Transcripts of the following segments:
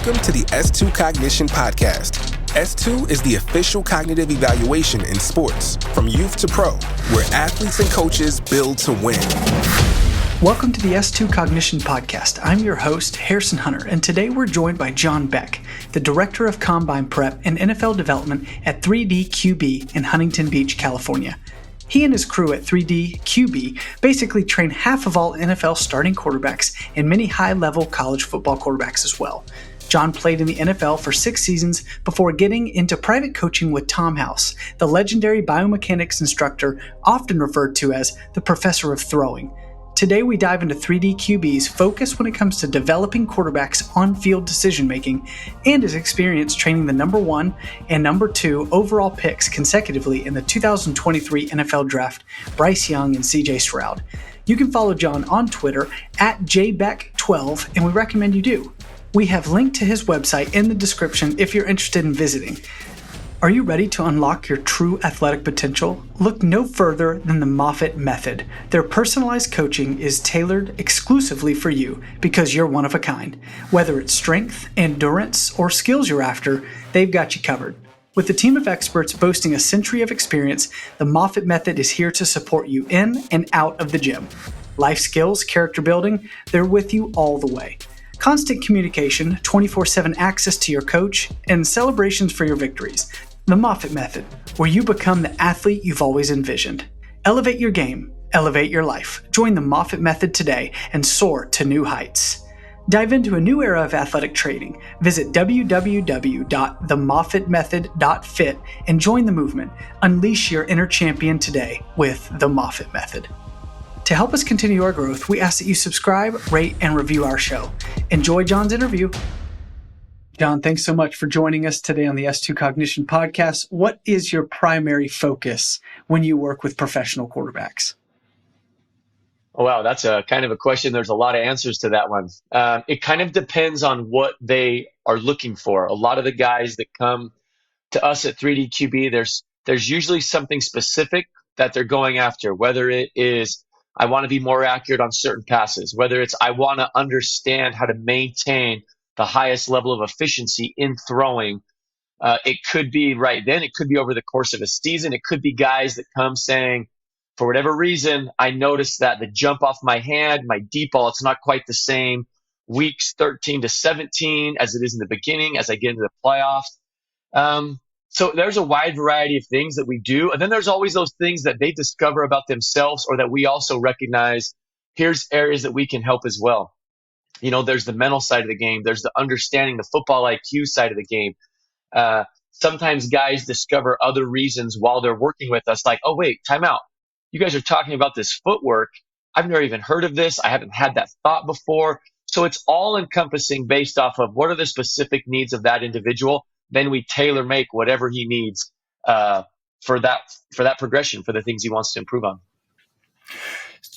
Welcome to the S2 Cognition podcast. S2 is the official cognitive evaluation in sports, from youth to pro, where athletes and coaches build to win. Welcome to the S2 Cognition podcast. I'm your host, Harrison Hunter, and today we're joined by John Beck, the Director of Combine Prep and NFL Development at 3D QB in Huntington Beach, California. He and his crew at 3D QB basically train half of all NFL starting quarterbacks and many high-level college football quarterbacks as well. John played in the NFL for 6 seasons before getting into private coaching with Tom House, the legendary biomechanics instructor often referred to as the Professor of Throwing. Today we dive into 3D QB's focus when it comes to developing quarterbacks on-field decision-making and his experience training the number 1 and number 2 overall picks consecutively in the 2023 NFL Draft, Bryce Young and CJ Stroud. You can follow John on Twitter at jbeck12, and we recommend you do. We have linked to his website in the description if you're interested in visiting. Are you ready to unlock your true athletic potential? Look no further than the Moffitt Method. Their personalized coaching is tailored exclusively for you because you're one of a kind. Whether it's strength, endurance, or skills you're after, they've got you covered. With a team of experts boasting a century of experience, the Moffitt Method is here to support you in and out of the gym. Life skills, character building, they're with you all the way. Constant communication, 24/7 access to your coach, and celebrations for your victories. The Moffitt Method, where you become the athlete you've always envisioned. Elevate your game, elevate your life. Join the Moffitt Method today and soar to new heights. Dive into a new era of athletic training. Visit www.themoffittmethod.fit and join the movement. Unleash your inner champion today with the Moffitt Method. To help us continue our growth, we ask that you subscribe, rate, and review our show. Enjoy John's interview. John, thanks so much for joining us today on the S2 Cognition podcast. What is your primary focus when you work with professional quarterbacks? Oh, wow, that's a kind of a question. There's a lot of answers to that one. It kind of depends on what they are looking for. A lot of the guys that come to us at 3D QB, there's usually something specific that they're going after, whether it is I want to be more accurate on certain passes, whether it's I want to understand how to maintain the highest level of efficiency in throwing. It could be right then. It could be over the course of a season. It could be guys that come saying, for whatever reason, I noticed that the jump off my hand, my deep ball, it's not quite the same weeks 13 to 17 as it is in the beginning, as I get into the playoffs. So there's a wide variety of things that we do. And then there's always those things that they discover about themselves or that we also recognize. Here's areas that we can help as well. You know, there's the mental side of the game. There's the understanding, the football IQ side of the game. Sometimes guys discover other reasons while they're working with us, like, oh, wait, time out. You guys are talking about this footwork. I've never even heard of this. I haven't had that thought before. So it's all encompassing based off of what are the specific needs of that individual. Then we tailor make whatever he needs for that progression, for the things he wants to improve on.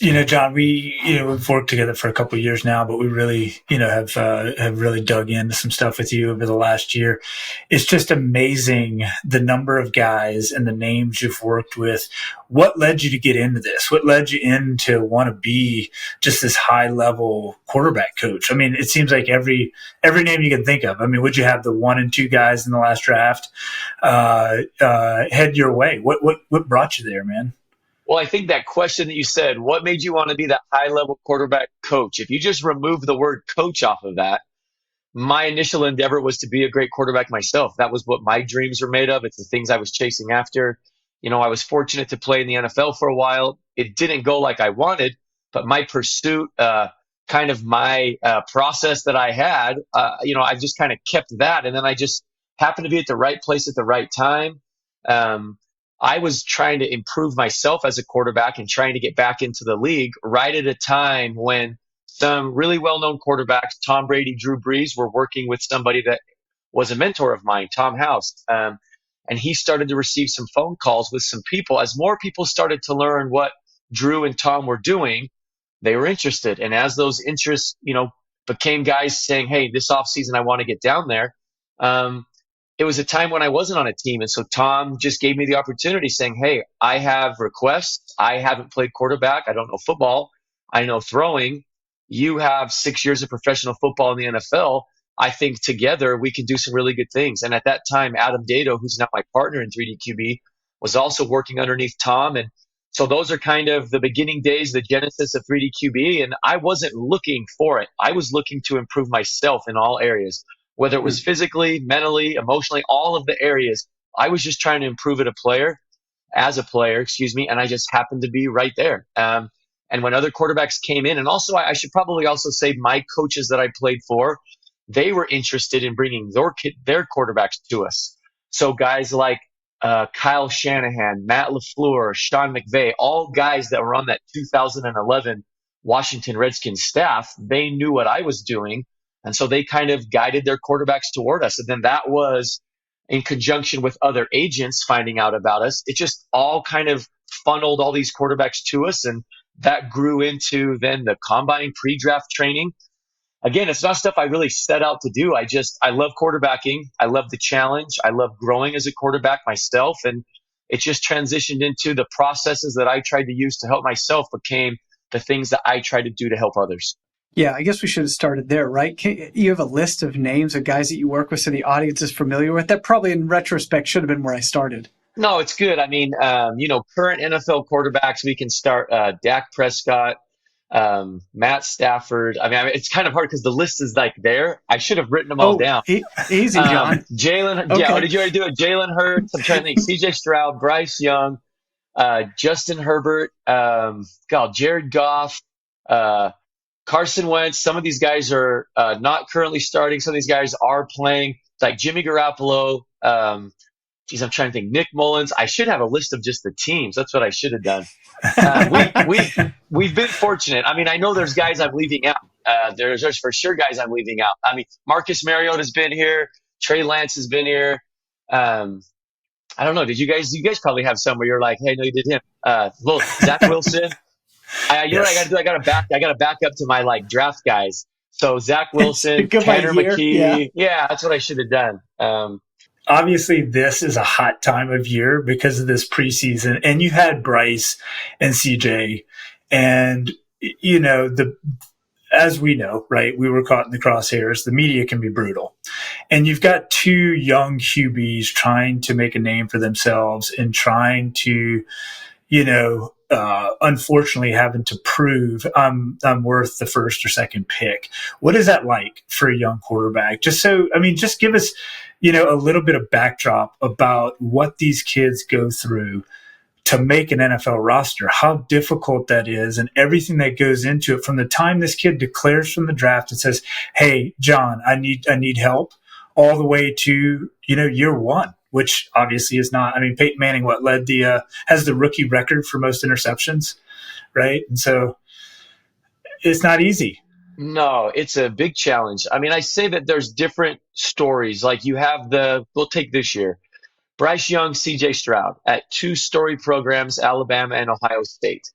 You know, John, we've worked together for a couple of years now, but we really, have really dug into some stuff with you over the last year. It's just amazing the number of guys and the names you've worked with. What led you to get into this? What led you in to want to be just this high level quarterback coach? I mean, it seems like every name you can think of. I mean, would you have the 1 and 2 guys in the last draft head your way? What brought you there, man? Well, I think that question that you said, what made you want to be that high-level quarterback coach? If you just remove the word coach off of that, my initial endeavor was to be a great quarterback myself. That was what my dreams were made of. It's the things I was chasing after. You know, I was fortunate to play in the NFL for a while. It didn't go like I wanted, but my pursuit, kind of my process that I had, I just kind of kept that. And then I just happened to be at the right place at the right time. I was trying to improve myself as a quarterback and trying to get back into the league right at a time when some really well-known quarterbacks, Tom Brady, Drew Brees, were working with somebody that was a mentor of mine, Tom House. And he started to receive some phone calls with some people. As more people started to learn what Drew and Tom were doing, they were interested. And as those interests, became guys saying, hey, this offseason I want to get down there, it was a time when I wasn't on a team. And so Tom just gave me the opportunity saying, hey, I have requests. I haven't played quarterback. I don't know football. I know throwing. You have 6 years of professional football in the NFL. I think together we can do some really good things. And at that time, Adam Dato, who's now my partner in 3DQB, was also working underneath Tom. And so those are kind of the beginning days, the genesis of 3DQB. And I wasn't looking for it. I was looking to improve myself in all areas, whether it was physically, mentally, emotionally, all of the areas. I was just trying to improve as a player, excuse me. And I just happened to be right there. And when other quarterbacks came in, and also I should probably also say my coaches that I played for, they were interested in bringing their quarterbacks to us. So guys like Kyle Shanahan, Matt LaFleur, Sean McVay, all guys that were on that 2011 Washington Redskins staff, they knew what I was doing. And so they kind of guided their quarterbacks toward us. And then that was in conjunction with other agents finding out about us. It just all kind of funneled all these quarterbacks to us. And that grew into then the combine pre-draft training. Again, it's not stuff I really set out to do. I love quarterbacking. I love the challenge. I love growing as a quarterback myself. And it just transitioned into the processes that I tried to use to help myself became the things that I try to do to help others. Yeah, I guess we should have started there, right? You have a list of names of guys that you work with so the audience is familiar with. That probably in retrospect should have been where I started. No, it's good. I mean, current NFL quarterbacks, we can start Dak Prescott, Matt Stafford. I mean, it's kind of hard because the list is like there. I should have written them all down. Easy, John. Jalen, okay. Yeah, did you already do it? Jalen Hurts. I'm trying to think. CJ Stroud, Bryce Young, Justin Herbert, Jared Goff, Carson Wentz. Some of these guys are not currently starting. Some of these guys are playing. Like Jimmy Garoppolo. I'm trying to think. Nick Mullins. I should have a list of just the teams. That's what I should have done. We've been fortunate. I mean, I know there's guys I'm leaving out. There's for sure guys I'm leaving out. I mean, Marcus Mariota's been here. Trey Lance has been here. I don't know. You guys probably have some where you're like, hey, no, you did him. Zach Wilson. You know what I got to do? I got to back up to my like draft guys. So Zach Wilson, Tanner McKee. Yeah, that's what I should have done. Obviously, this is a hot time of year because of this preseason, and you had Bryce and CJ, and as we know, right? We were caught in the crosshairs. The media can be brutal, and you've got two young QBs trying to make a name for themselves and trying to, unfortunately having to prove I'm worth the first or second pick. What is that like for a young quarterback? Just give us, a little bit of backdrop about what these kids go through to make an NFL roster, how difficult that is, and everything that goes into it from the time this kid declares from the draft and says, hey, John, I need help, all the way to, year one, which obviously is not, I mean, Peyton Manning, has the rookie record for most interceptions, right? And so it's not easy. No, it's a big challenge. I mean, I say that there's different stories. Like you have we'll take this year, Bryce Young, CJ Stroud at two storied programs, Alabama and Ohio State.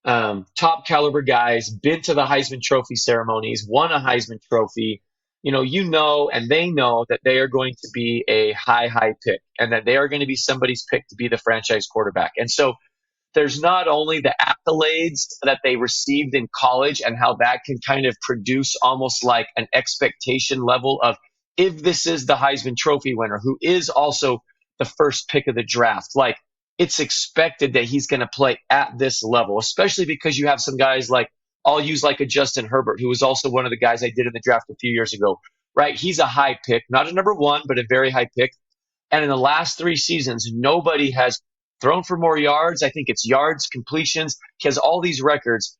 Top caliber guys, been to the Heisman Trophy ceremonies, won a Heisman Trophy. And they know that they are going to be a high pick and that they are going to be somebody's pick to be the franchise quarterback. And so there's not only the accolades that they received in college and how that can kind of produce almost like an expectation level of if this is the Heisman Trophy winner, who is also the first pick of the draft, like it's expected that he's going to play at this level, especially because you have some guys like, I'll use like a Justin Herbert, who was also one of the guys I did in the draft a few years ago, right? He's a high pick, not a number one, but a very high pick. And in the last 3 seasons, nobody has thrown for more yards. I think it's yards, completions. He has all these records.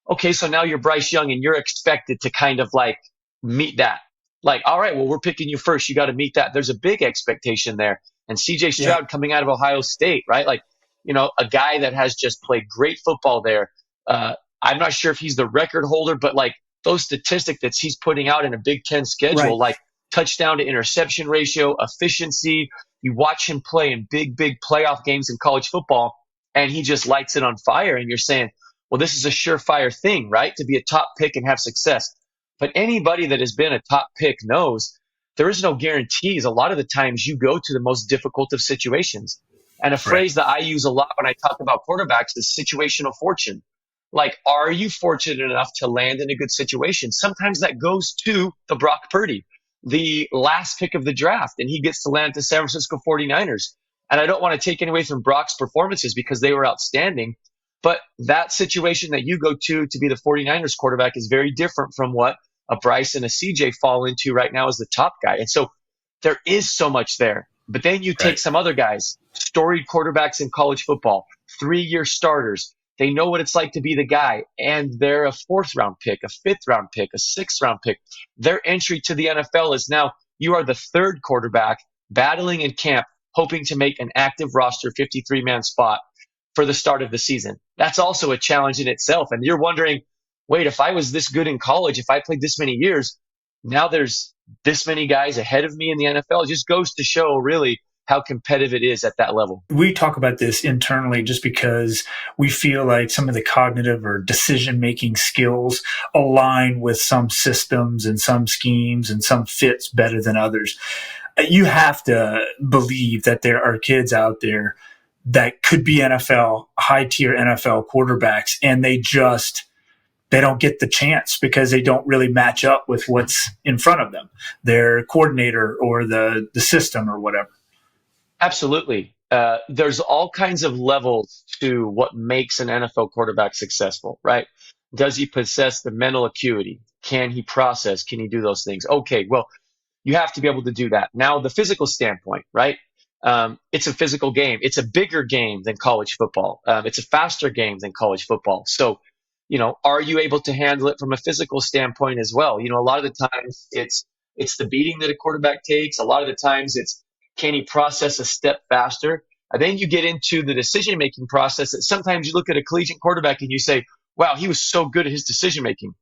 Okay, so now you're Bryce Young and you're expected to kind of like meet that. Like, all right, well, we're picking you first. You got to meet that. There's a big expectation there. And CJ Stroud coming out of Ohio State, right? Like, a guy that has just played great football there. I'm not sure if he's the record holder, but like those statistics that he's putting out in a Big Ten schedule, like touchdown to interception ratio, efficiency. You watch him play in big playoff games in college football, and he just lights it on fire. And you're saying, well, this is a surefire thing, right? To be a top pick and have success. But anybody that has been a top pick knows there is no guarantees. A lot of the times you go to the most difficult of situations. And a phrase that I use a lot when I talk about quarterbacks is situational fortune. Like, are you fortunate enough to land in a good situation? Sometimes that goes to the Brock Purdy. the last pick of the draft, and he gets to land to San Francisco 49ers. And I don't want to take any away from Brock's performances because they were outstanding. But that situation that you go to be the 49ers quarterback is very different from what a Bryce and a CJ fall into right now as the top guy. And so there is so much there. But then you take some other guys, storied quarterbacks in college football, 3-year starters. They know what it's like to be the guy, and they're a 4th-round pick, a 5th-round pick, a 6th-round pick. Their entry to the NFL is now you are the 3rd quarterback battling in camp, hoping to make an active roster 53-man spot for the start of the season. That's also a challenge in itself. And you're wondering, wait, if I was this good in college, if I played this many years, now there's this many guys ahead of me in the NFL. It just goes to show really how competitive it is at that level. We talk about this internally just because we feel like some of the cognitive or decision-making skills align with some systems and some schemes and some fits better than others. You have to believe that there are kids out there that could be high-tier NFL quarterbacks, and they don't get the chance because they don't really match up with what's in front of them, their coordinator or the system or whatever. Absolutely. There's all kinds of levels to what makes an NFL quarterback successful, right? Does he possess the mental acuity? Can he process? Can he do those things? Okay, well, you have to be able to do that. Now, the physical standpoint, right? It's a physical game. It's a bigger game than college football. It's a faster game than college football. So, are you able to handle it from a physical standpoint as well? A lot of the times it's the beating that a quarterback takes. A lot of the times it's, can he process a step faster? And then you get into the decision-making process that sometimes you look at a collegiate quarterback and you say, wow, he was so good at his decision-making.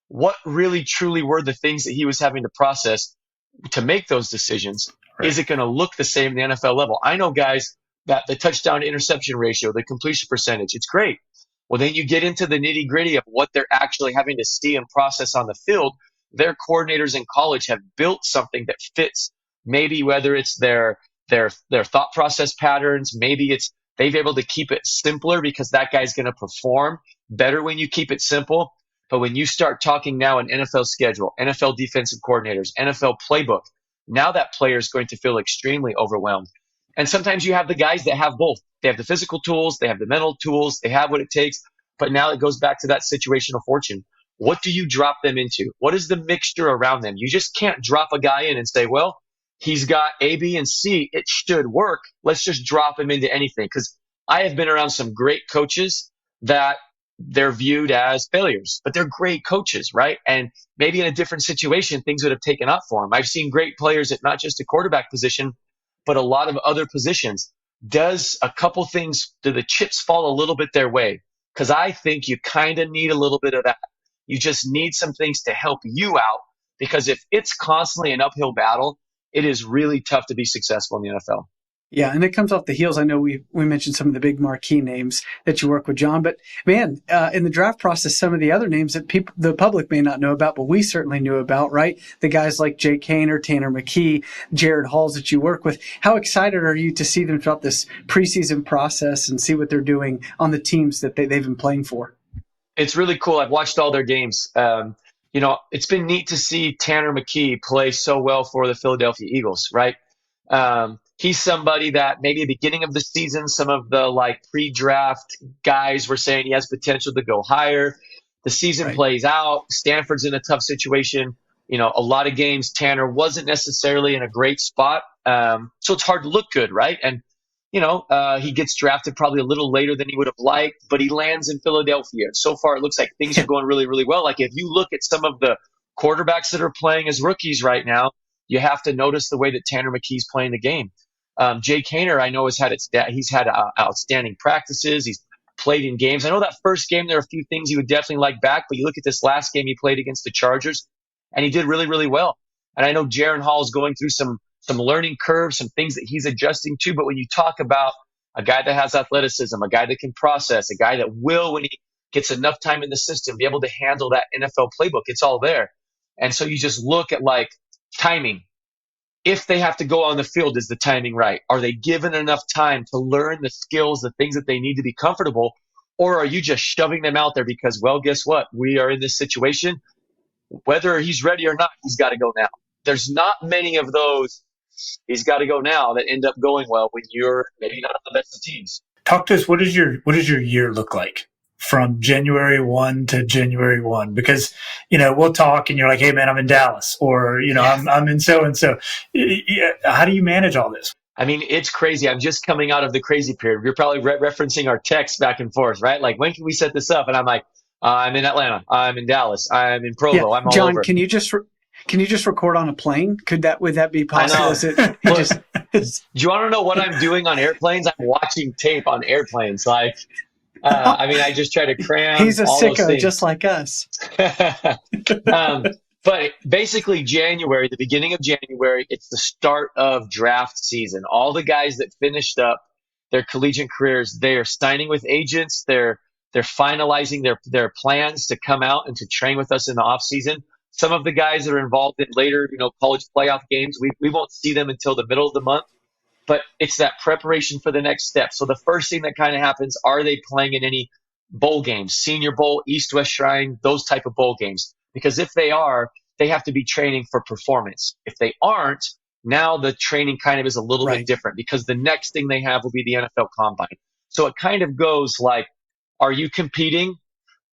What really, truly were the things that he was having to process to make those decisions? Right. Is it going to look the same at the NFL level? I know guys that the touchdown to interception ratio, the completion percentage, it's great. Well, then you get into the nitty-gritty of what they're actually having to see and process on the field. Their coordinators in college have built something that fits. Maybe whether it's their thought process patterns, maybe it's they've able to keep it simpler because that guy's going to perform better when you keep it simple. But when you start talking now an NFL schedule, NFL defensive coordinators, NFL playbook, now that player is going to feel extremely overwhelmed. And sometimes you have the guys that have both. They have the physical tools, they have the mental tools, they have what it takes. But now it goes back to that situational fortune. What do you drop them into? What is the mixture around them? You just can't drop a guy in and say, well, he's got A, B, and C. It should work. Let's just drop him into anything. Because I have been around some great coaches that they're viewed as failures, but they're great coaches, right? And maybe in a different situation, things would have taken up for them. I've seen great players at not just a quarterback position, but a lot of other positions. Does a couple things, do the chips fall a little bit their way? Because I think you kind of need a little bit of that. You just need some things to help you out, because if it's constantly an uphill battle, it is really tough to be successful in the NFL. Yeah, and it comes off the heels. I know we mentioned some of the big marquee names that you work with, John, but man, in the draft process, some of the other names that the public may not know about, but we certainly knew about, right? The guys like Jake Haener, Tanner McKee, Jared Halls that you work with. How excited are you to see them throughout this preseason process and see what they're doing on the teams that they've been playing for? It's really cool. I've watched all their games. It's been neat to see Tanner McKee play so well for the Philadelphia Eagles, right? He's somebody that maybe at the beginning of the season, some of the pre-draft guys were saying he has potential to go higher. The season plays out. Stanford's in a tough situation. A lot of games Tanner wasn't necessarily in a great spot. So it's hard to look good, right? And, he gets drafted probably a little later than he would have liked, but he lands in Philadelphia. So far, it looks like things are going really, really well. Like if you look at some of the quarterbacks that are playing as rookies right now, you have to notice the way that Tanner McKee's playing the game. Jake Haener, I know, he's had outstanding practices. He's played in games. I know that first game, there are a few things he would definitely like back, but you look at this last game he played against the Chargers, and he did really, really well. And I know Jaron Hall is going through some learning curves, some things that he's adjusting to. But when you talk about a guy that has athleticism, a guy that can process, a guy that will, when he gets enough time in the system, be able to handle that NFL playbook, it's all there. And so you just look at timing. If they have to go on the field, is the timing right? Are they given enough time to learn the skills, the things that they need to be comfortable? Or are you just shoving them out there because, well, guess what? We are in this situation. Whether he's ready or not, he's got to go now. there's not many of those. He's got to go now that end up going well when you're maybe not on the best of teams. Talk to us. What does your year look like from January 1 to January 1? Because, we'll talk and you're like, hey man, I'm in Dallas, or, I'm in so-and-so. How do you manage all this? I mean, it's crazy. I'm just coming out of the crazy period. You're probably referencing our texts back and forth, right? Like, when can we set this up? And I'm like, I'm in Atlanta. I'm in Dallas. I'm in Provo. Yeah. I'm all John, over. can you just record on a plane? Would that be possible? Do you want to know what I'm doing on airplanes? I'm watching tape on airplanes. Like, I just try to cram. He's a all sicko, those things. just like us. But basically, January, the beginning of January, it's the start of draft season. All the guys that finished up their collegiate careers, they are signing with agents. They're finalizing their plans to come out and to train with us in the off season. Some of the guys that are involved in later, college playoff games, we won't see them until the middle of the month. But it's that preparation for the next step. So the first thing that kind of happens, are they playing in any bowl games, Senior Bowl, East-West Shrine, those type of bowl games? Because if they are, they have to be training for performance. If they aren't, now the training kind of is a little bit different, because the next thing they have will be the NFL Combine. So it kind of goes like, are you competing?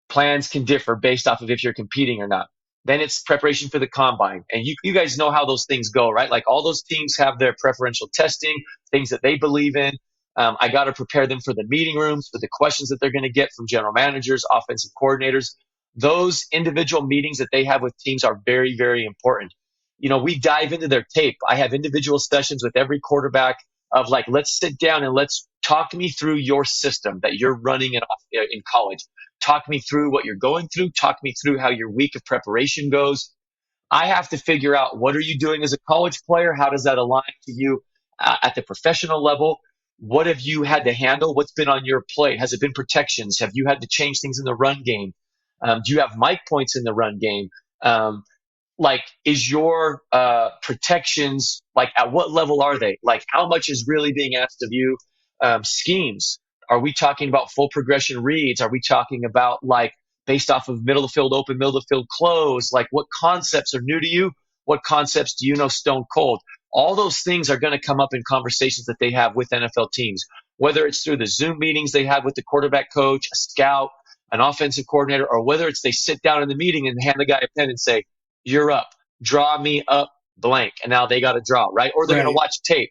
Plans can differ based off of if you're competing or not. Then it's preparation for the Combine. And you guys know how those things go, right? Like, all those teams have their preferential testing, things that they believe in. I got to prepare them for the meeting rooms, for the questions that they're going to get from general managers, offensive coordinators. Those individual meetings that they have with teams are very, very important. We dive into their tape. I have individual sessions with every quarterback of like, let's sit down and let's talk me through your system that you're running in college. Talk me through what you're going through. Talk me through how your week of preparation goes. I have to figure out, what are you doing as a college player? How does that align to you at the professional level? What have you had to handle? What's been on your plate? Has it been protections? Have you had to change things in the run game? Do you have mic points in the run game? Is your protections, like, at what level are they? Like, how much is really being asked of you? Schemes. Are we talking about full progression reads? Are we talking about, like, based off of middle of the field open, middle of the field close? Like, what concepts are new to you? What concepts do you know stone cold? All those things are going to come up in conversations that they have with NFL teams, whether it's through the Zoom meetings they have with the quarterback coach, a scout, an offensive coordinator, or whether it's they sit down in the meeting and hand the guy a pen and say, you're up, draw me up blank. And now they got to draw, right? Or they're going to watch tape.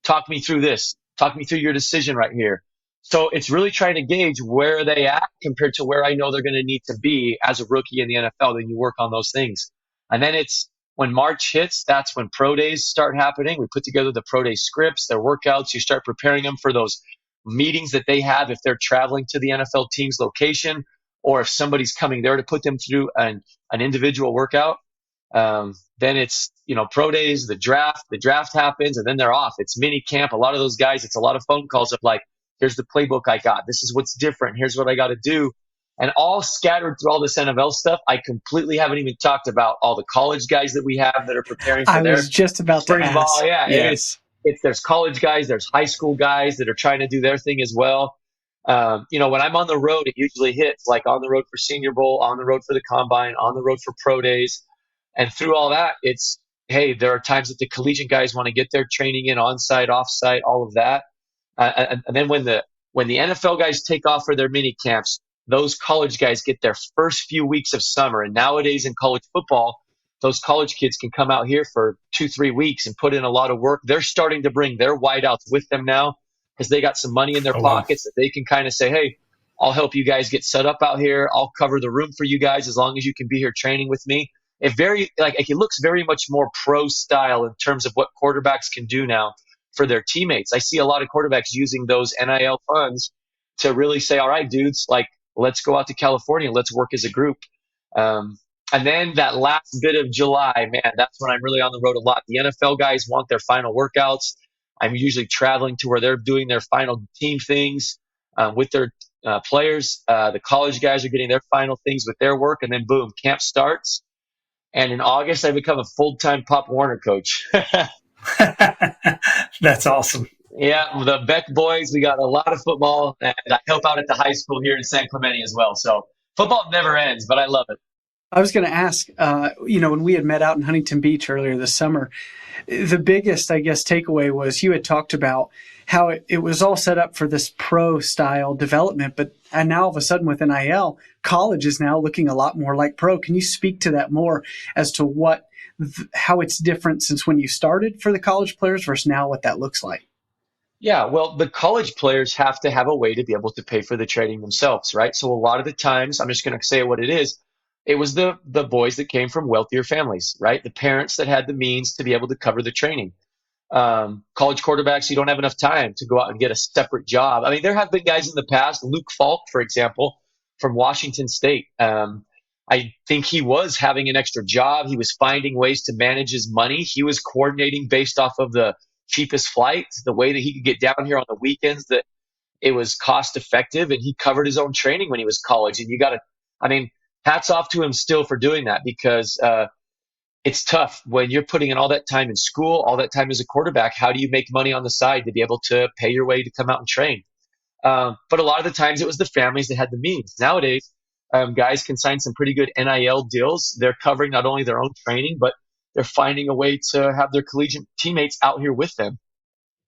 Talk me through this. Talk me through your decision right here. So it's really trying to gauge where they at compared to where I know they're going to need to be as a rookie in the NFL. Then you work on those things. And then it's when March hits, that's when pro days start happening. We put together the pro day scripts, their workouts. You start preparing them for those meetings that they have if they're traveling to the NFL team's location, or if somebody's coming there to put them through an individual workout. Then it's, pro days, the draft happens, and then they're off. It's mini camp. A lot of those guys, it's a lot of phone calls of like, here's the playbook I got. This is what's different. Here's what I got to do. And all scattered through all this NFL stuff, I completely haven't even talked about all the college guys that we have that are preparing for their I was just about to ask. Ball. Yeah, yes. There's college guys, there's high school guys that are trying to do their thing as well. When I'm on the road, it usually hits like on the road for Senior Bowl, on the road for the Combine, on the road for pro days. And through all that, it's, hey, there are times that the collegiate guys want to get their training in on-site, off-site, all of that. And then when the NFL guys take off for their mini camps, those college guys get their first few weeks of summer. And nowadays in college football, those college kids can come out here for 2-3 weeks and put in a lot of work. They're starting to bring their wideouts with them now because they got some money in their pockets that they can kind of say, hey, I'll help you guys get set up out here. I'll cover the room for you guys as long as you can be here training with me. It looks very much more pro style in terms of what quarterbacks can do now for their teammates. I see a lot of quarterbacks using those NIL funds to really say, all right, dudes, like, let's go out to California. Let's work as a group. And then that last bit of July, man, that's when I'm really on the road a lot. The NFL guys want their final workouts. I'm usually traveling to where they're doing their final team things with their players. The college guys are getting their final things with their work. And then, boom, camp starts. And in August, I become a full-time Pop Warner coach. That's awesome. Yeah, the Beck boys, we got a lot of football, and I help out at the high school here in San Clemente as well. So football never ends, but I love it. I was going to ask, when we had met out in Huntington Beach earlier this summer, the biggest, I guess, takeaway was you had talked about how it was all set up for this pro style development, and now all of a sudden with NIL, college is now looking a lot more like pro. Can you speak to that more as to how it's different since when you started for the college players versus now what that looks like? Yeah, well, the college players have to have a way to be able to pay for the training themselves, right? So a lot of the times, I'm just going to say what it is. It was the boys that came from wealthier families, right? The parents that had the means to be able to cover the training. College quarterbacks, you don't have enough time to go out and get a separate job. I mean, there have been guys in the past, Luke Falk, for example, from Washington State. I think he was having an extra job. He was finding ways to manage his money. He was coordinating based off of the cheapest flights, the way that he could get down here on the weekends, that it was cost effective, and he covered his own training when he was college. And I mean, hats off to him still for doing that, because it's tough when you're putting in all that time in school, all that time as a quarterback. How do you make money on the side to be able to pay your way to come out and train? But a lot of the times it was the families that had the means. Nowadays, guys can sign some pretty good NIL deals. They're covering not only their own training, but they're finding a way to have their collegiate teammates out here with them,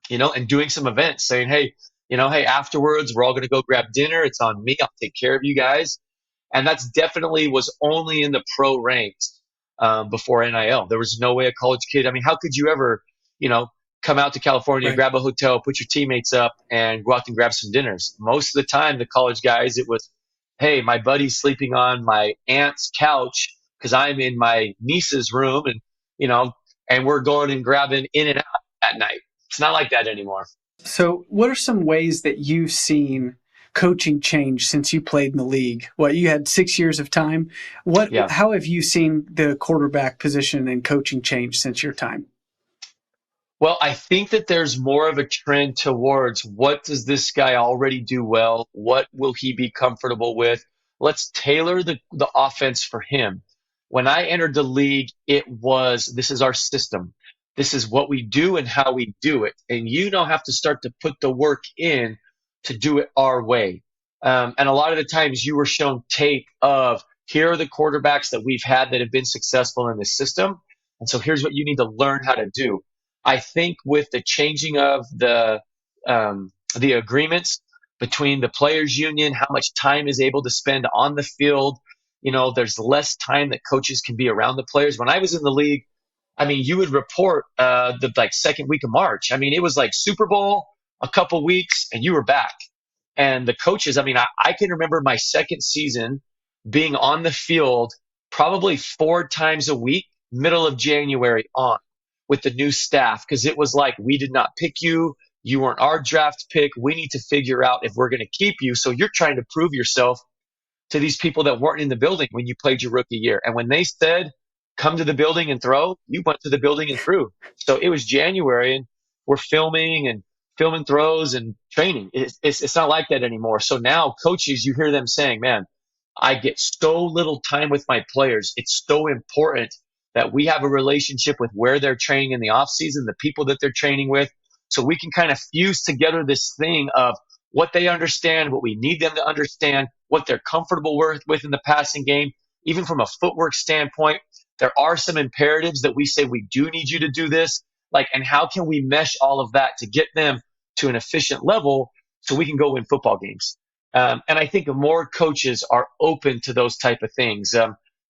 and doing some events saying, hey, hey, afterwards, we're all going to go grab dinner. It's on me. I'll take care of you guys. And that's definitely was only in the pro ranks before NIL. There was no way a college kid, I mean, how could you ever, come out to California, Right. grab a hotel, put your teammates up, and go out and grab some dinners? Most of the time, the college guys, it was, hey, my buddy's sleeping on my aunt's couch because I'm in my niece's room, and we're going and grabbing in and out at night. It's not like that anymore. So, what are some ways that you've seen coaching change since you played in the league? You had 6 years of time. Yeah. How have you seen the quarterback position and coaching change since your time? Well, I think that there's more of a trend towards what does this guy already do well? What will he be comfortable with? Let's tailor the offense for him. When I entered the league, it was, this is our system. This is what we do and how we do it. And you now have to start to put the work in to do it our way. And a lot of the times you were shown tape of, here are the quarterbacks that we've had that have been successful in this system. And so here's what you need to learn how to do. I think with the changing of the agreements between the players union, how much time is able to spend on the field, there's less time that coaches can be around the players. When I was in the league, I mean, you would report the second week of March. I mean, it was like Super Bowl, a couple weeks, and you were back. And the coaches, I mean, I can remember my second season being on the field probably 4 times a week, middle of January on, with the new staff, because it was like, we did not pick you. You weren't our draft pick. We need to figure out if we're going to keep you. So you're trying to prove yourself to these people that weren't in the building when you played your rookie year. And when they said, come to the building and throw, you went to the building and threw. So it was January, and we're filming throws and training. It's not like that anymore. So now coaches, you hear them saying, man, I get so little time with my players. It's so important that we have a relationship with where they're training in the off season, the people that they're training with, so we can kind of fuse together this thing of what they understand, what we need them to understand, what they're comfortable with in the passing game. Even from a footwork standpoint, there are some imperatives that we say, we do need you to do this. And how can we mesh all of that to get them to an efficient level so we can go win football games? And I think more coaches are open to those type of things.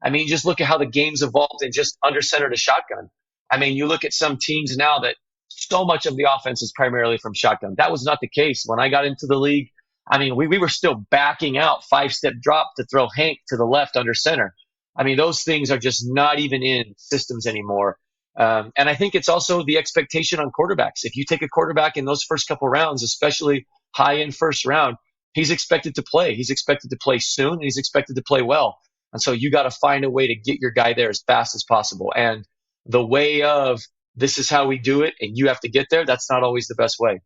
I mean, just look at how the game's evolved and just under center to shotgun. I mean, you look at some teams now that so much of the offense is primarily from shotgun. That was not the case when I got into the league. I mean, we were still backing out 5-step drop to throw Hank to the left under center. I mean, those things are just not even in systems anymore. And I think it's also the expectation on quarterbacks. If you take a quarterback in those first couple rounds, especially high in first round, he's expected to play. He's expected to play soon, and he's expected to play well. And so you got to find a way to get your guy there as fast as possible. And the way of, this is how we do it, and you have to get there, that's not always the best way.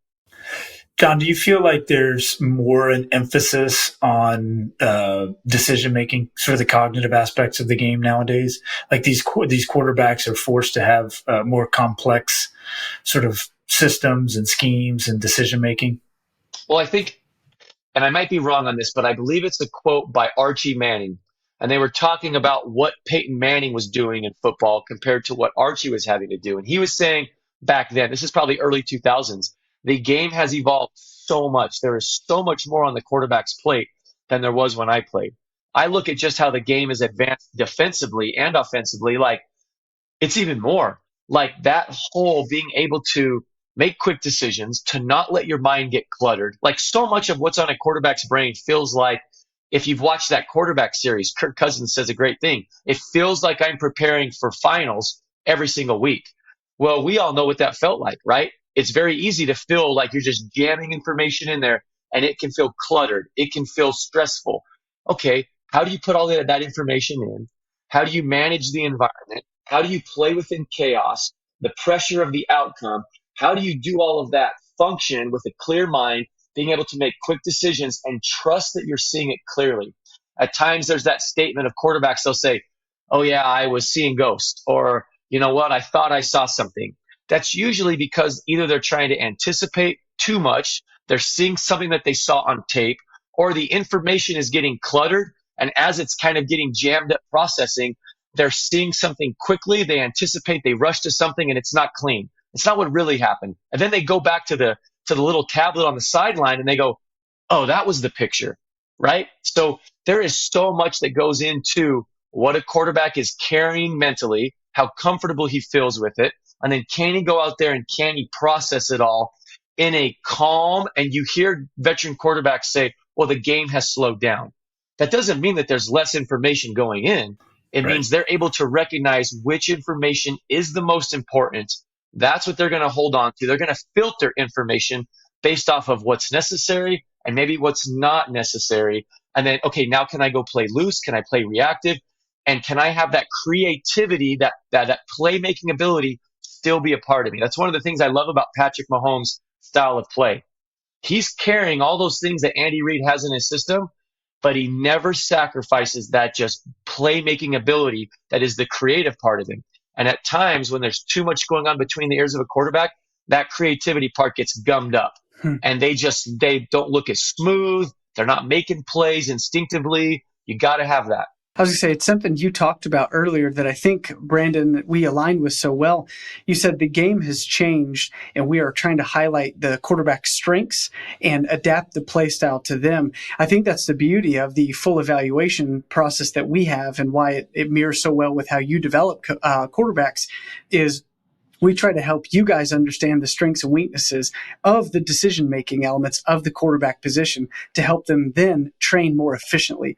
John, do you feel like there's more an emphasis on decision making, sort of the cognitive aspects of the game nowadays? Like these quarterbacks are forced to have more complex sort of systems and schemes and decision making? Well, I think, and I might be wrong on this, but I believe it's a quote by Archie Manning, and they were talking about what Peyton Manning was doing in football compared to what Archie was having to do. And he was saying back then, this is probably early 2000s, the game has evolved so much. There is so much more on the quarterback's plate than there was when I played. I look at just how the game is advanced defensively and offensively. Like, it's even more like that whole being able to make quick decisions, to not let your mind get cluttered. Like, so much of what's on a quarterback's brain feels like, if you've watched that quarterback series, Kirk Cousins says a great thing. It feels like I'm preparing for finals every single week. Well, we all know what that felt like, right? It's very easy to feel like you're just jamming information in there, and it can feel cluttered. It can feel stressful. Okay, how do you put all that information in? How do you manage the environment? How do you play within chaos, the pressure of the outcome? How do you do all of that, function with a clear mind, being able to make quick decisions and trust that you're seeing it clearly? At times there's that statement of quarterbacks, they'll say, oh yeah, I was seeing ghosts, or you know what, I thought I saw something. That's usually because either they're trying to anticipate too much, they're seeing something that they saw on tape, or the information is getting cluttered, and as it's kind of getting jammed up processing, they're seeing something quickly, they anticipate, they rush to something, and it's not clean. It's not what really happened. And then they go back to the little tablet on the sideline and they go, oh, that was the picture, right? So there is so much that goes into what a quarterback is carrying mentally, how comfortable he feels with it, and then can he go out there and can he process it all in a calm, and you hear veteran quarterbacks say, well, the game has slowed down. That doesn't mean that there's less information going in. It means they're able to recognize which information is the most important. That's what they're going to hold on to. They're going to filter information based off of what's necessary and maybe what's not necessary. And then, okay, now can I go play loose? Can I play reactive? And can I have that creativity, that playmaking ability still be a part of me? That's one of the things I love about Patrick Mahomes' style of play. He's carrying all those things that Andy Reid has in his system, but he never sacrifices that just playmaking ability that is the creative part of him. And at times when there's too much going on between the ears of a quarterback, that creativity part gets gummed up. And they don't look as smooth. They're not making plays instinctively. You got to have that. I was going to say, it's something you talked about earlier that I think, Brandon, we aligned with so well. You said the game has changed and we are trying to highlight the quarterback's strengths and adapt the play style to them. I think that's the beauty of the full evaluation process that we have, and why it mirrors so well with how you develop quarterbacks is we try to help you guys understand the strengths and weaknesses of the decision-making elements of the quarterback position to help them then train more efficiently.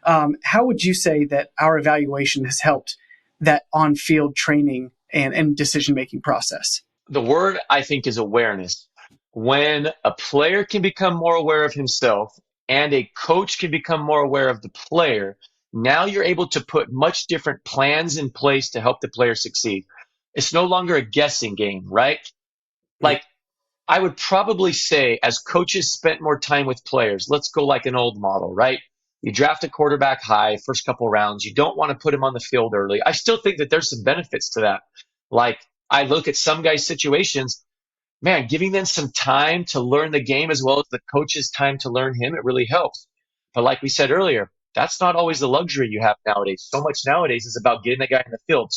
How would you say that our evaluation has helped that on-field training and decision-making process? The word, I think, is awareness. When a player can become more aware of himself and a coach can become more aware of the player, now you're able to put much different plans in place to help the player succeed. It's no longer a guessing game, right? Like, I would probably say, as coaches spent more time with players, let's go like an old model, right? You draft a quarterback high, first couple rounds. You don't want to put him on the field early. I still think that there's some benefits to that. Like, I look at some guys' situations, man, giving them some time to learn the game as well as the coach's time to learn him, it really helps. But like we said earlier, that's not always the luxury you have nowadays. So much nowadays is about getting the guy in the field.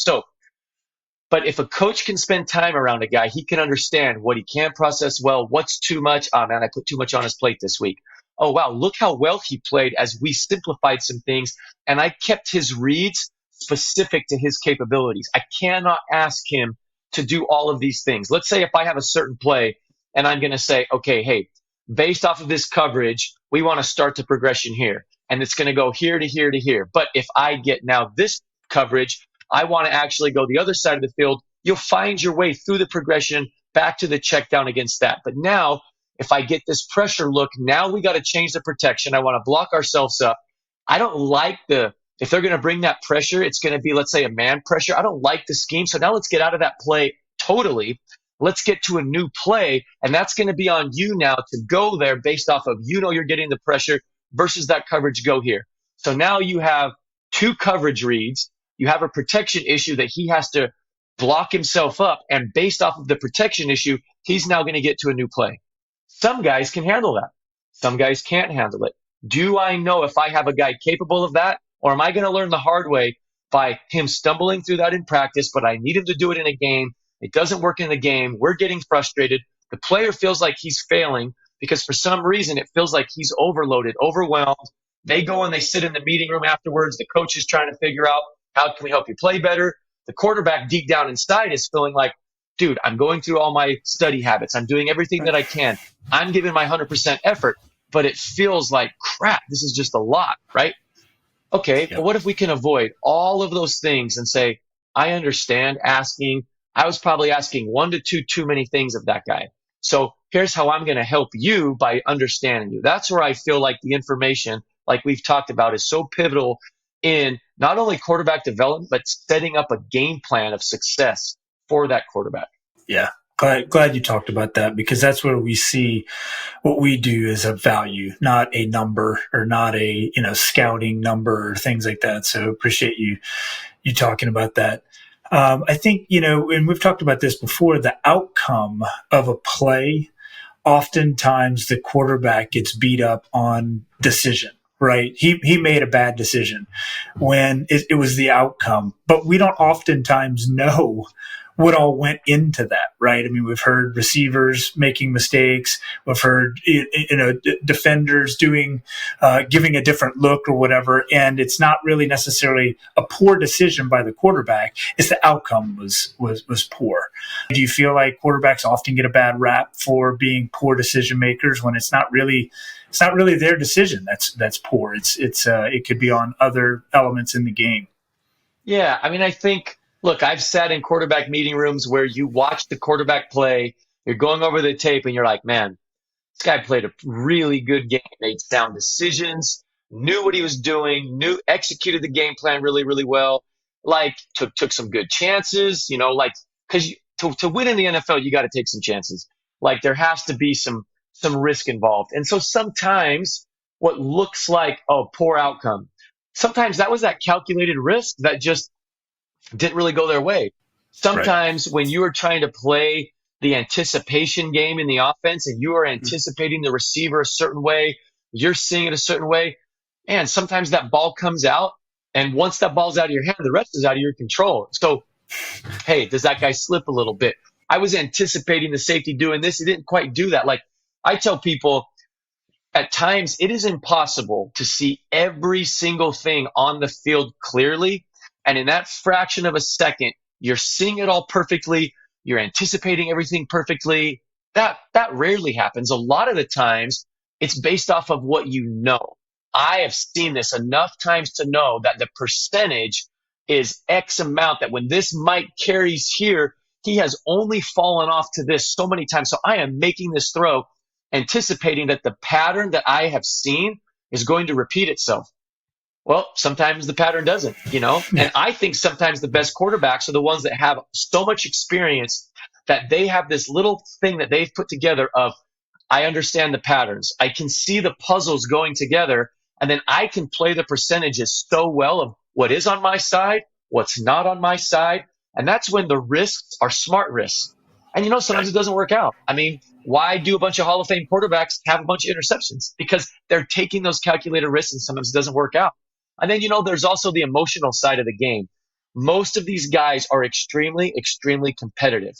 But if a coach can spend time around a guy, he can understand what he can process well, what's too much. Oh, man, I put too much on his plate this week. Oh, wow, look how well he played as we simplified some things, and I kept his reads specific to his capabilities. I cannot ask him to do all of these things. Let's say if I have a certain play, and I'm going to say, okay, hey, based off of this coverage, we want to start the progression here, and it's going to go here to here to here. But if I get now this coverage, I want to actually go the other side of the field. You'll find your way through the progression back to the check down against that. But now, if I get this pressure look, now we got to change the protection. I want to block ourselves up. I don't like if they're going to bring that pressure, it's going to be, let's say, a man pressure. I don't like the scheme. So now let's get out of that play totally. Let's get to a new play. And that's going to be on you now to go there based off of, you're getting the pressure versus that coverage go here. So now you have two coverage reads. You have a protection issue that he has to block himself up, and based off of the protection issue, he's now going to get to a new play. Some guys can handle that. Some guys can't handle it. Do I know if I have a guy capable of that? Or am I going to learn the hard way by him stumbling through that in practice, but I need him to do it in a game? It doesn't work in the game. We're getting frustrated. The player feels like he's failing because for some reason it feels like he's overloaded, overwhelmed. They go and they sit in the meeting room afterwards. The coach is trying to figure out, how can we help you play better? The quarterback deep down inside is feeling like, dude, I'm going through all my study habits. I'm doing everything that I can. I'm giving my 100% effort, but it feels like crap. This is just a lot, right? Okay, but what if we can avoid all of those things and say, I understand I was probably asking one to two too many things of that guy. So here's how I'm going to help you by understanding you. That's where I feel like the information, like we've talked about, is so pivotal in not only quarterback development, but setting up a game plan of success for that quarterback. Yeah. Glad you talked about that, because that's where we see what we do as a value, not a number or not a, scouting number or things like that. So appreciate you talking about that. I think, and we've talked about this before, the outcome of a play, oftentimes the quarterback gets beat up on decision. Right. He made a bad decision when it was the outcome, but we don't oftentimes know what all went into that. Right. I mean, we've heard receivers making mistakes. We've heard, defenders giving a different look or whatever. And it's not really necessarily a poor decision by the quarterback. It's the outcome was poor. Do you feel like quarterbacks often get a bad rap for being poor decision makers when it's not really their decision that's poor? It could be on other elements in the game. Yeah, I mean, I think, look, I've sat in quarterback meeting rooms where you watch the quarterback play, you're going over the tape, and you're like, man, this guy played a really good game, made sound decisions, knew what he was doing, executed the game plan really, really well, took some good chances, because to win in the NFL, you got to take some chances. There has to be some risk involved. And so sometimes what looks like a poor outcome, sometimes that was that calculated risk that just didn't really go their way. Sometimes when you are trying to play the anticipation game in the offense and you are anticipating the receiver a certain way, you're seeing it a certain way, and sometimes that ball comes out, and once that ball's out of your hand, the rest is out of your control. So, hey, does that guy slip a little bit? I was anticipating the safety doing this. He didn't quite do that. I tell people, at times it is impossible to see every single thing on the field clearly. And in that fraction of a second, you're seeing it all perfectly. You're anticipating everything perfectly. That rarely happens. A lot of the times it's based off of what you know. I have seen this enough times to know that the percentage is X amount, that when this Mike carries here, he has only fallen off to this so many times. So I am making this throw anticipating that the pattern that I have seen is going to repeat itself. Well, sometimes the pattern doesn't, and I think sometimes the best quarterbacks are the ones that have so much experience that they have this little thing that they've put together of, I understand the patterns. I can see the puzzles going together, and then I can play the percentages so well of what is on my side, what's not on my side. And that's when the risks are smart risks. And sometimes it doesn't work out. I mean, why do a bunch of Hall of Fame quarterbacks have a bunch of interceptions? Because they're taking those calculated risks, and sometimes it doesn't work out. And then, there's also the emotional side of the game. Most of these guys are extremely, extremely competitive,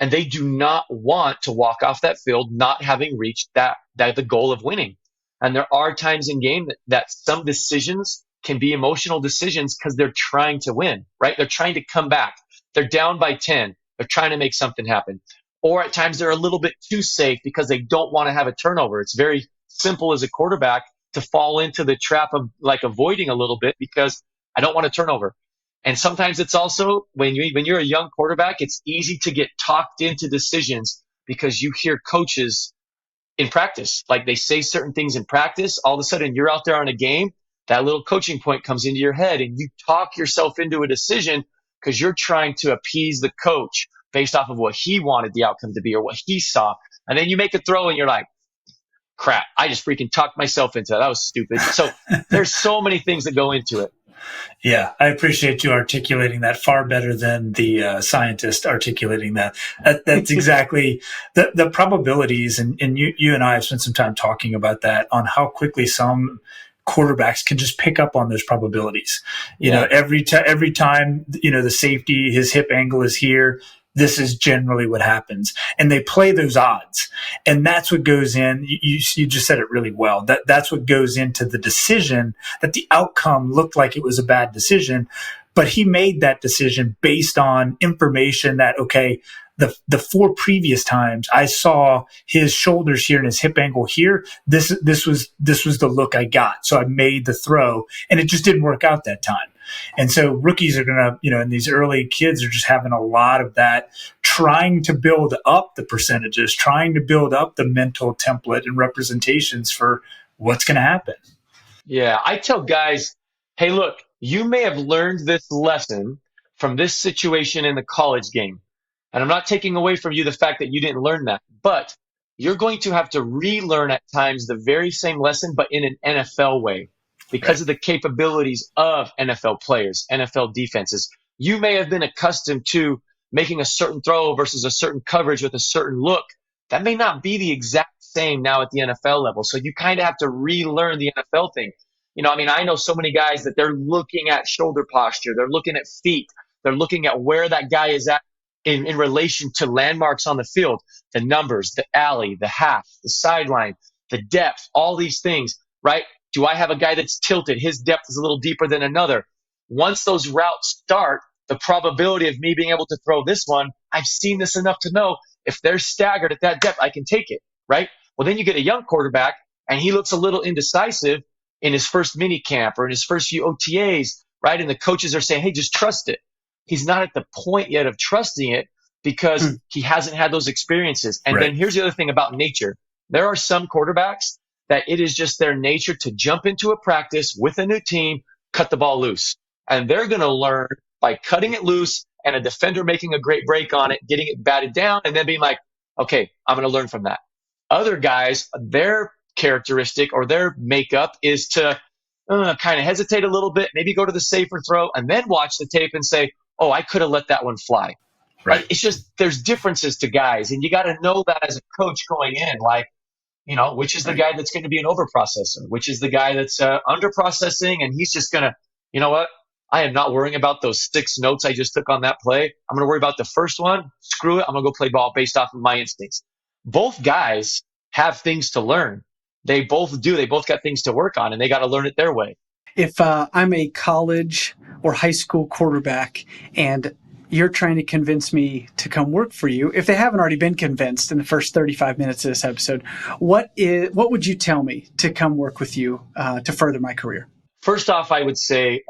and they do not want to walk off that field not having reached the goal of winning. And there are times in game that some decisions can be emotional decisions because they're trying to win, right? They're trying to come back. They're down by 10. They're trying to make something happen. Or at times they're a little bit too safe because they don't want to have a turnover. It's very simple as a quarterback to fall into the trap of avoiding a little bit because I don't want a turnover. And sometimes it's also when you're a young quarterback, it's easy to get talked into decisions because you hear coaches in practice. They say certain things in practice. All of a sudden you're out there on a game, that little coaching point comes into your head and you talk yourself into a decision because you're trying to appease the coach based off of what he wanted the outcome to be or what he saw. And then you make a throw and you're like, crap, I just freaking talked myself into that. That was stupid. So there's so many things that go into it. Yeah, I appreciate you articulating that far better than the scientist articulating that. That's exactly the probabilities. And you and I have spent some time talking about that, on how quickly some quarterbacks can just pick up on those probabilities. Every time, the safety, his hip angle is here. This is generally what happens. And they play those odds. And that's what goes in. You just said it really well. That's what goes into the decision, that the outcome looked like it was a bad decision, but he made that decision based on information that, okay, the 4 previous times I saw his shoulders here and his hip angle here. This was the look I got. So I made the throw, and it just didn't work out that time. And so rookies are going to, and these early kids are just having a lot of that, trying to build up the percentages, trying to build up the mental template and representations for what's going to happen. Yeah, I tell guys, hey, look, you may have learned this lesson from this situation in the college game. And I'm not taking away from you the fact that you didn't learn that, but you're going to have to relearn at times the very same lesson, but in an NFL way. Because of the capabilities of NFL players, NFL defenses. You may have been accustomed to making a certain throw versus a certain coverage with a certain look. That may not be the exact same now at the NFL level. So you kind of have to relearn the NFL thing. I know so many guys that they're looking at shoulder posture. They're looking at feet. They're looking at where that guy is at in relation to landmarks on the field, the numbers, the alley, the half, the sideline, the depth, all these things, right? Do I have a guy that's tilted? His depth is a little deeper than another. Once those routes start, the probability of me being able to throw this one, I've seen this enough to know if they're staggered at that depth, I can take it, right? Well, then you get a young quarterback and he looks a little indecisive in his first mini camp or in his first few OTAs, right? And the coaches are saying, hey, just trust it. He's not at the point yet of trusting it because he hasn't had those experiences. And then here's the other thing about nature. There are some quarterbacks that it is just their nature to jump into a practice with a new team, cut the ball loose. And they're going to learn by cutting it loose and a defender making a great break on it, getting it batted down, and then being like, okay, I'm going to learn from that. Other guys, their characteristic or their makeup is to kind of hesitate a little bit, maybe go to the safer throw, and then watch the tape and say, oh, I could have let that one fly. Right? It's just there's differences to guys, and you got to know that as a coach going in, like, which is the guy that's going to be an overprocessor, which is the guy that's under-processing, and he's just going to, you know what? I am not worrying about those 6 notes I just took on that play. I'm going to worry about the first one. Screw it. I'm going to go play ball based off of my instincts. Both guys have things to learn. They both do. They both got things to work on, and they got to learn it their way. If I'm a college or high school quarterback and you're trying to convince me to come work for you, if they haven't already been convinced in the first 35 minutes of this episode, what would you tell me to come work with you to further my career? First off, I would say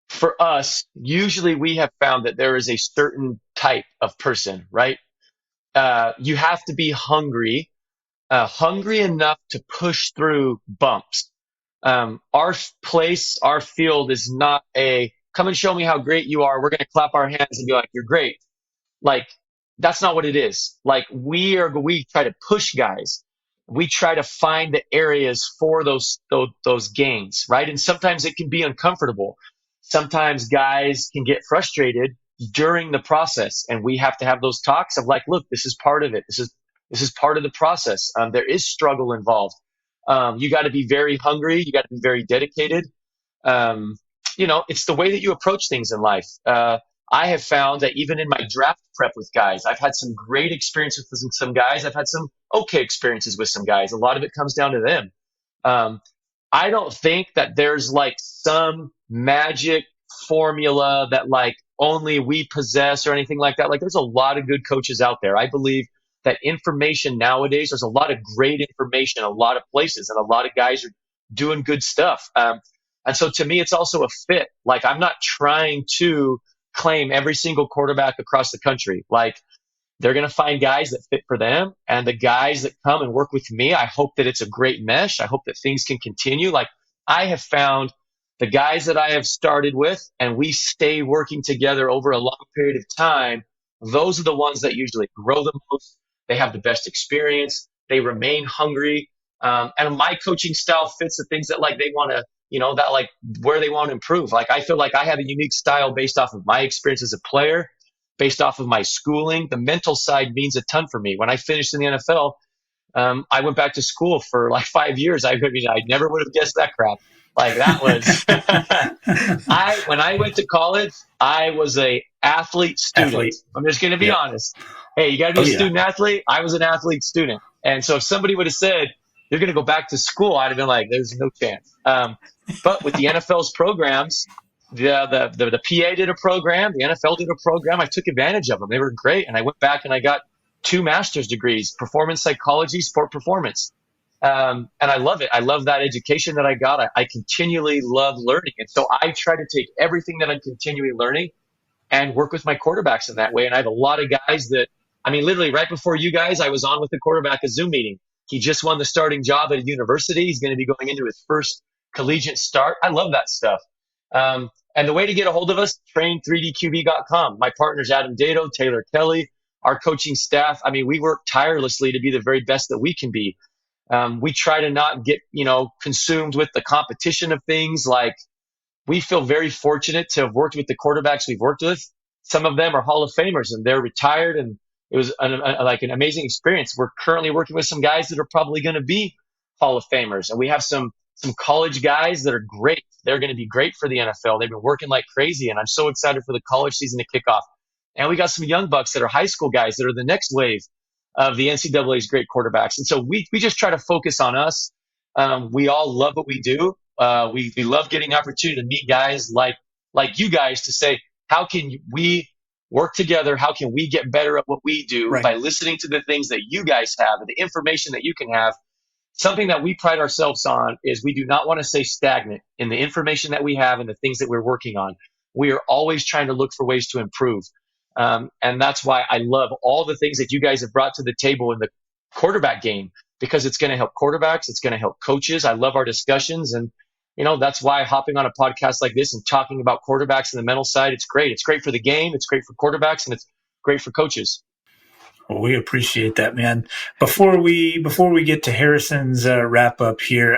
for us, usually we have found that there is a certain type of person, right? You have to be hungry enough to push through bumps. Our field is not a come and show me how great you are. We're going to clap our hands and be like, you're great. Like, that's not what it is. Like, we try to push guys. We try to find the areas for those gains, right? And sometimes it can be uncomfortable. Sometimes guys can get frustrated during the process, and we have to have those talks of like, look, this is part of it. This is part of the process. There is struggle involved. You got to be very hungry. You got to be very dedicated. It's the way that you approach things in life. I have found that even in my draft prep with guys, I've had some great experiences with some guys. I've had some okay experiences with some guys. A lot of it comes down to them. I don't think that there's like some magic formula that like only we possess or anything like that. Like, there's a lot of good coaches out there. I believe that information nowadays, there's a lot of great information in a lot of places, and a lot of guys are doing good stuff. And so to me, it's also a fit. Like, I'm not trying to claim every single quarterback across the country. Like, they're going to find guys that fit for them. And the guys that come and work with me, I hope that it's a great mesh. I hope that things can continue. Like, I have found the guys that I have started with and we stay working together over a long period of time, those are the ones that usually grow the most. They have the best experience. They remain hungry. And my coaching style fits the things that like they want to, that like where they want to improve. Like, I feel like I have a unique style based off of my experience as a player, based off of my schooling. The mental side means a ton for me. When I finished in the NFL, I went back to school for like 5 years. I mean, I never would have guessed that crap. Like that was, when I went to college, I was a athlete student. Athlete. I'm just going to be Yep. honest. Hey, you got to be Oh, a yeah. student athlete. I was an athlete student. And so if somebody would have said, you're going to go back to school, I'd have been like, there's no chance. But with the NFL's programs, the PA did a program, the NFL did a program. I took advantage of them. They were great. And I went back and I got 2 master's degrees, performance psychology, sport performance. And I love it. I love that education that I got. I continually love learning. And so I try to take everything that I'm continually learning and work with my quarterbacks in that way. And I have a lot of guys that, I mean, literally right before you guys, I was on with the quarterback a Zoom meeting. He just won the starting job at a university. He's going to be going into his first collegiate start. I love that stuff. And the way to get a hold of us, train3dqb.com. My partners, Adam Dato, Taylor Kelly, our coaching staff. I mean, we work tirelessly to be the very best that we can be. We try to not get, consumed with the competition of things. Like, we feel very fortunate to have worked with the quarterbacks we've worked with. Some of them are Hall of Famers and they're retired, and it was an amazing experience. We're currently working with some guys that are probably going to be Hall of Famers, and we have some college guys that are great. They're going to be great for the NFL. They've been working like crazy, and I'm so excited for the college season to kick off. And we got some young bucks that are high school guys that are the next wave of the NCAA's great quarterbacks. And so we just try to focus on us. We all love what we do. We love getting opportunity to meet guys like you guys to say, how can we work together? How can we get better at what we do by listening to the things that you guys have and the information that you can have? Something that we pride ourselves on is we do not want to stay stagnant in the information that we have and the things that we're working on. We are always trying to look for ways to improve. And that's why I love all the things that you guys have brought to the table in the quarterback game, because it's going to help quarterbacks. It's going to help coaches. I love our discussions. And, that's why hopping on a podcast like this and talking about quarterbacks and the mental side, it's great. It's great for the game. It's great for quarterbacks, and it's great for coaches. Well, we appreciate that, man. Before we get to Harrison's wrap up here,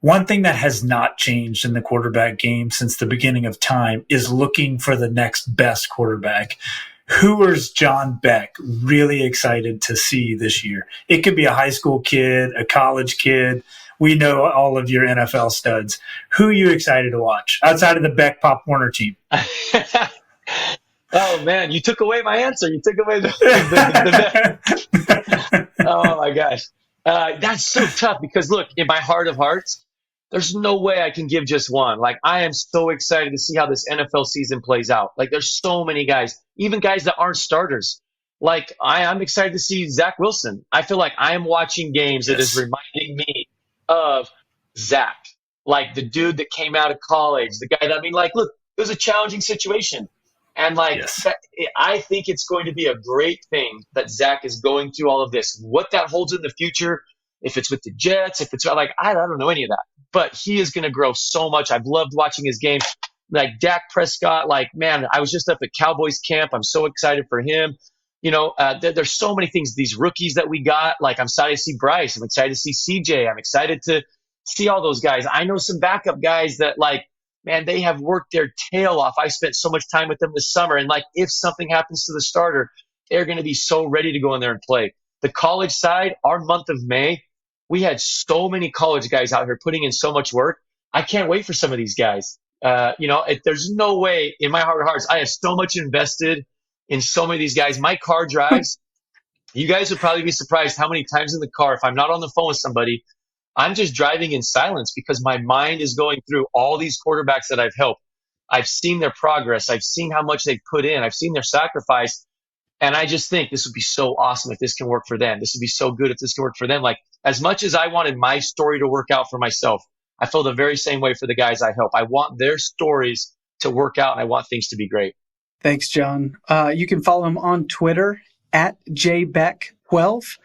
one thing that has not changed in the quarterback game since the beginning of time is looking for the next best quarterback. Who is John Beck really excited to see this year? It could be a high school kid, a college kid. We know all of your NFL studs. Who are you excited to watch outside of the Beck Pop Warner team? Oh man, you took away my answer. You took away the oh my gosh. That's so tough because look, in my heart of hearts, there's no way I can give just one. Like, I am so excited to see how this NFL season plays out. Like, there's so many guys, even guys that aren't starters. Like, I'm excited to see Zach Wilson. I feel like I am watching games that is reminding me of Zach. Like, the dude that came out of college, the guy that, look, it was a challenging situation. And I think it's going to be a great thing that Zach is going through all of this. What that holds in the future, if it's with the Jets, if it's I don't know any of that. But he is going to grow so much. I've loved watching his game. Like Dak Prescott, man, I was just up at Cowboys camp. I'm so excited for him. There's so many things. These rookies that we got. Like, I'm excited to see Bryce. I'm excited to see CJ. I'm excited to see all those guys. I know some backup guys that man, they have worked their tail off. I spent so much time with them this summer. And if something happens to the starter, they're going to be so ready to go in there and play. The college side, our month of May, we had so many college guys out here putting in so much work. I can't wait for some of these guys. There's no way in my heart of hearts, I have so much invested in so many of these guys. My car drives. You guys would probably be surprised how many times in the car, if I'm not on the phone with somebody, I'm just driving in silence because my mind is going through all these quarterbacks that I've helped. I've seen their progress. I've seen how much they've put in. I've seen their sacrifice. And I just think this would be so awesome if this can work for them. This would be so good if this can work for them. As much as I wanted my story to work out for myself, I feel the very same way for the guys I help. I want their stories to work out, and I want things to be great. Thanks, John. You can follow him on Twitter at jbeck12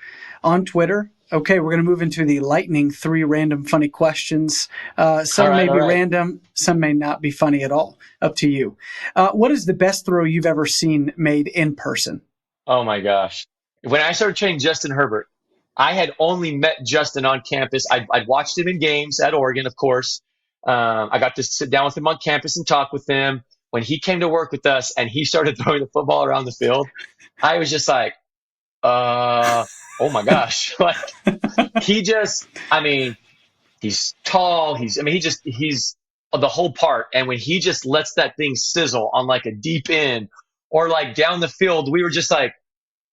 on Twitter. Okay, we're going to move into the lightning 3 random funny questions. Some may be random, some may not be funny at all. Up to you. What is the best throw you've ever seen made in person? Oh my gosh. When I started training Justin Herbert, I had only met Justin on campus. I'd watched him in games at Oregon, of course. I got to sit down with him on campus and talk with him. When he came to work with us and he started throwing the football around the field, I was just like, oh my gosh, like he just, I mean, he's tall. He's the whole part. And when he just lets that thing sizzle on like a deep end or like down the field, we were just like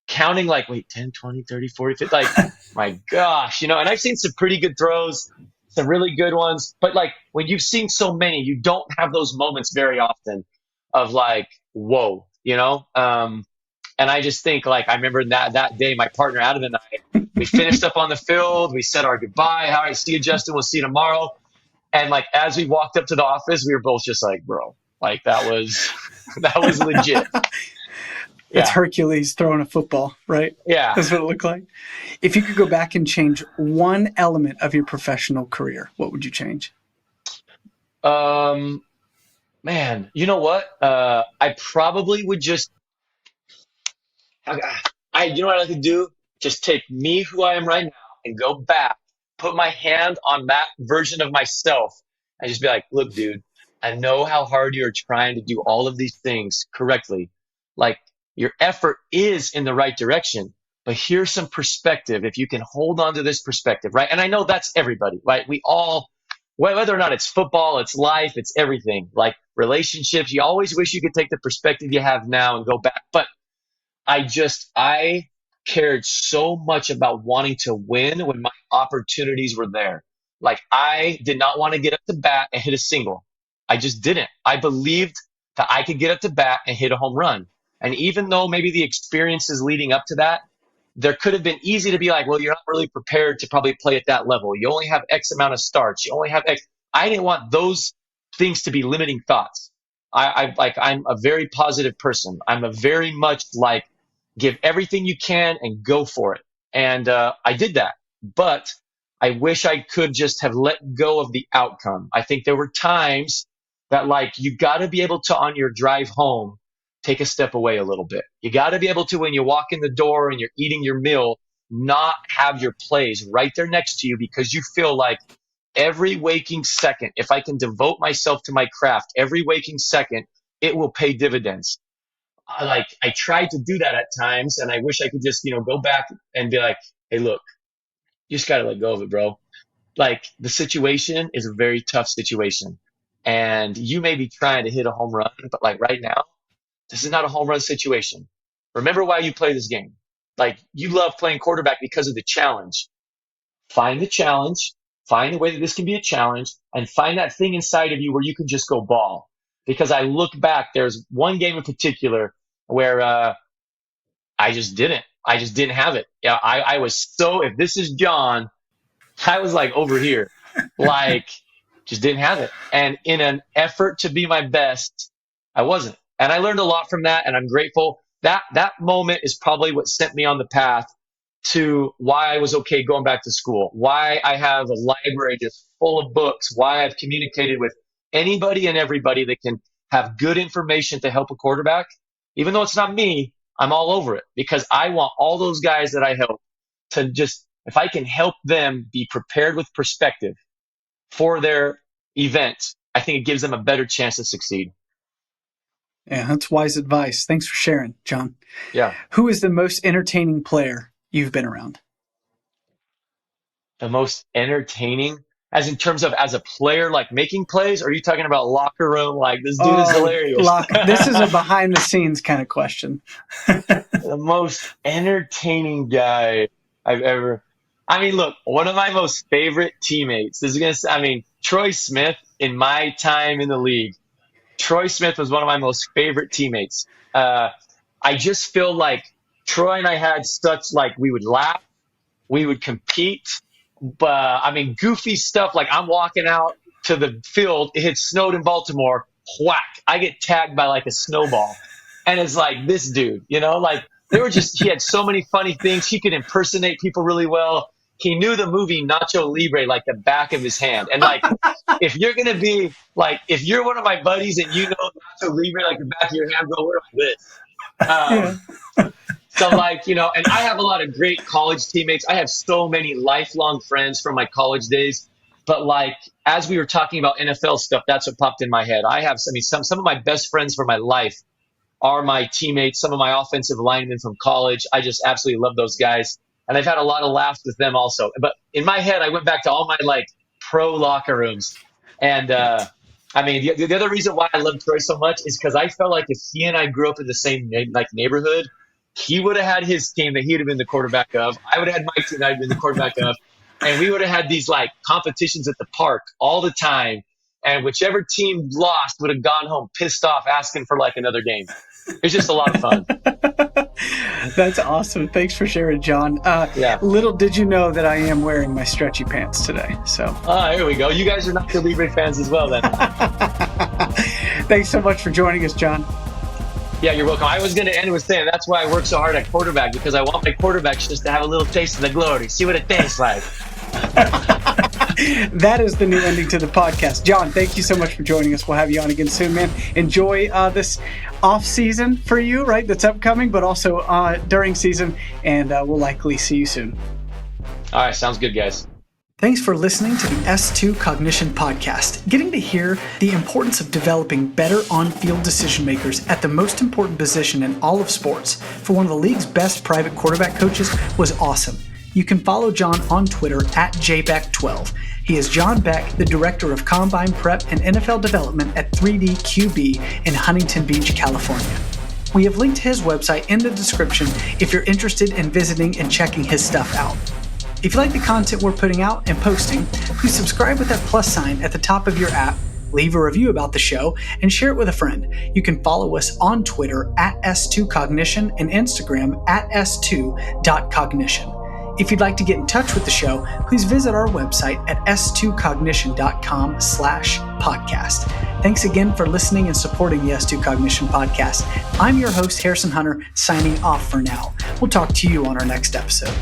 counting like, wait, 10, 20, 30, 40, 50, like, my gosh, and I've seen some pretty good throws, some really good ones. But like when you've seen so many, you don't have those moments very often of like, whoa, and I just think like I remember that day, my partner Adam and I, we finished up on the field. We said our goodbye. All right, see you, Justin. We'll see you tomorrow. And like as we walked up to the office, we were both just like, bro, like that was legit. It's Hercules throwing a football, right? Yeah, that's what it looked like. If you could go back and change one element of your professional career, what would you change? Man, you know what? I probably would just. You know what I could do? Just take me, who I am right now, and go back, put my hand on that version of myself, and just be like, look, dude, I know how hard you're trying to do all of these things correctly. Like, your effort is in the right direction, but here's some perspective. If you can hold on to this perspective, right? And I know that's everybody, right? We all, whether or not it's football, it's life, it's everything. Like relationships, you always wish you could take the perspective you have now and go back. But I cared so much about wanting to win when my opportunities were there. Like I did not want to get up to bat and hit a single. I just didn't. I believed that I could get up to bat and hit a home run. And even though maybe the experiences leading up to that, there could have been easy to be like, well, you're not really prepared to probably play at that level. You only have X amount of starts. You only have X. I didn't want those things to be limiting thoughts. I'm a very positive person. I'm a very much like, give everything you can and go for it. And I did that. But I wish I could just have let go of the outcome. I think there were times that like you got to be able to, on your drive home, take a step away a little bit. You got to be able to, when you walk in the door and you're eating your meal, not have your plays right there next to you, because you feel like every waking second, if I can devote myself to my craft, every waking second, it will pay dividends. I tried to do that at times, and I wish I could just, go back and be like, hey, look, you just got to let go of it, bro. Like the situation is a very tough situation, and you may be trying to hit a home run, but like right now, this is not a home run situation. Remember why you play this game. Like you love playing quarterback because of the challenge. Find the challenge, find a way that this can be a challenge, and find that thing inside of you where you can just go ball. Because I look back, there's one game in particular where I just didn't have it. Yeah, I was so, if this is John, I was like over here, like just didn't have it. And in an effort to be my best, I wasn't. And I learned a lot from that, and I'm grateful. That moment is probably what sent me on the path to why I was okay going back to school, why I have a library just full of books, why I've communicated with anybody and everybody that can have good information to help a quarterback. Even though it's not me, I'm all over it, because I want all those guys that I help to just, if I can help them be prepared with perspective for their event, I think it gives them a better chance to succeed. Yeah, that's wise advice. Thanks for sharing, John. Yeah. Who is the most entertaining player you've been around? The most entertaining, as in terms of as a player, like making plays? Or are you talking about locker room? Like this dude is hilarious. This is a behind the scenes kind of question. The most entertaining guy I've ever. I mean, look, one of my most favorite teammates. This is gonna. Troy Smith. In my time in the league, Troy Smith was one of my most favorite teammates. I just feel like Troy and I had such, like, we would laugh, we would compete, but goofy stuff. Like I'm walking out to the field, it had snowed in Baltimore, whack, I get tagged by like a snowball. And it's like this dude, like he had so many funny things. He could impersonate people really well. He knew the movie Nacho Libre like the back of his hand. And like, if you're going to be like, if you're one of my buddies and you know Nacho Libre like the back of your hand, bro, we're like this. So like, and I have a lot of great college teammates. I have so many lifelong friends from my college days. But like, as we were talking about NFL stuff, that's what popped in my head. Some of my best friends for my life are my teammates, some of my offensive linemen from college. I just absolutely love those guys. and I've had a lot of laughs with them also. But in my head, I went back to all my like pro locker rooms, and I mean, the other reason why I love Troy so much is because I felt like if he and I grew up in the same neighborhood, he would have had his team that he would have been the quarterback of. I would have had my team that I'd been the quarterback of. And we would have had these like competitions at the park all the time. And whichever team lost would have gone home pissed off asking for like another game. It's just a lot of fun. That's awesome. Thanks for sharing, John. Little did you know that I am wearing my stretchy pants today. So. Here we go. You guys are not the Libre fans as well then. Thanks so much for joining us, John. Yeah, you're welcome. I was going to end with saying that's why I work so hard at quarterback, because I want my quarterbacks just to have a little taste of the glory, see what it tastes like. That is the new ending to the podcast. John, thank you so much for joining us. We'll have you on again soon, man. Enjoy this off season for you, right? That's upcoming, but also during season, and we'll likely see you soon. All right, sounds good, guys. Thanks for listening to the S2 Cognition podcast. Getting to hear the importance of developing better on-field decision makers at the most important position in all of sports for one of the league's best private quarterback coaches was awesome. You can follow John on Twitter at JBeck12. He is John Beck, the Director of Combine Prep and NFL Development at 3DQB in Huntington Beach, California. We have linked his website in the description if you're interested in visiting and checking his stuff out. If you like the content we're putting out and posting, please subscribe with that plus sign at the top of your app, leave a review about the show, and share it with a friend. You can follow us on Twitter at S2Cognition and Instagram at S2.Cognition. If you'd like to get in touch with the show, please visit our website at s2cognition.com/podcast. Thanks again for listening and supporting the S2 Cognition podcast. I'm your host, Harrison Hunter, signing off for now. We'll talk to you on our next episode.